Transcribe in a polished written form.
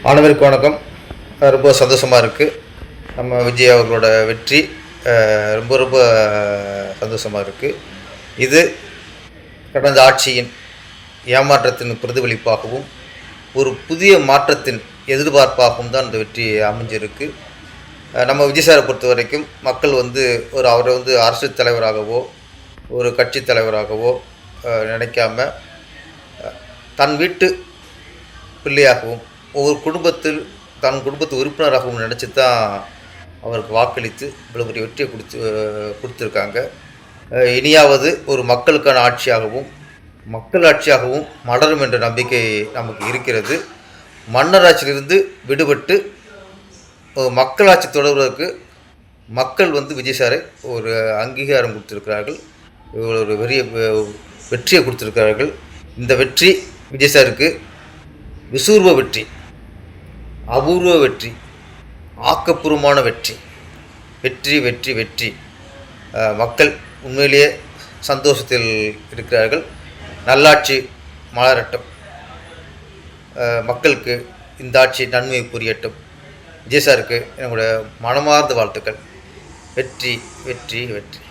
அனைவருக்கும் வணக்கம். ரொம்ப சந்தோஷமாக இருக்குது. நம்ம விஜய் அவர்களோட வெற்றி ரொம்ப ரொம்ப சந்தோஷமாக இருக்குது. இது கடந்த ஆட்சியின் ஏமாற்றத்தின் பிரதிபலிப்பாகவும் ஒரு புதிய மாற்றத்தின் எதிர்பார்ப்பாகவும் தான் இந்த வெற்றி அமைஞ்சிருக்கு. நம்ம விஜய் சாரை பொறுத்த வரைக்கும் மக்கள் அவரை அரசியல் தலைவராகவோ ஒரு கட்சி தலைவராகவோ நினைக்காம தன் வீட்டு பிள்ளையாகவும் ஒவ்வொரு குடும்பத்தில் தன் குடும்பத்து உறுப்பினராகவும் நினச்சி தான் அவருக்கு வாக்களித்து இவ்வளோ பெரிய வெற்றியை கொடுத்துருக்காங்க. இனியாவது ஒரு மக்களுக்கான ஆட்சியாகவும் மக்கள் ஆட்சியாகவும் மலரும் என்ற நம்பிக்கை நமக்கு இருக்கிறது. மன்னராட்சியிலிருந்து விடுபட்டு மக்களாட்சி தொடர்வதற்கு மக்கள் விஜய் சாரை ஒரு அங்கீகாரம் கொடுத்துருக்கிறார்கள், ஒரு பெரிய வெற்றியை கொடுத்துருக்கிறார்கள். இந்த வெற்றி விஜய் சாருக்கு விசூர்வ வெற்றி, அபூர்வ வெற்றி, ஆக்கப்பூர்வமான வெற்றி. வெற்றி வெற்றி வெற்றி. மக்கள் உண்மையிலேயே சந்தோஷத்தில் இருக்கிறார்கள். நல்லாட்சி மலரட்டும். மக்களுக்கு இந்த ஆட்சி நன்மை புரியட்டும். விஜய் சாருக்கு என்னுடைய மனமார்ந்த வாழ்த்துக்கள். வெற்றி வெற்றி வெற்றி.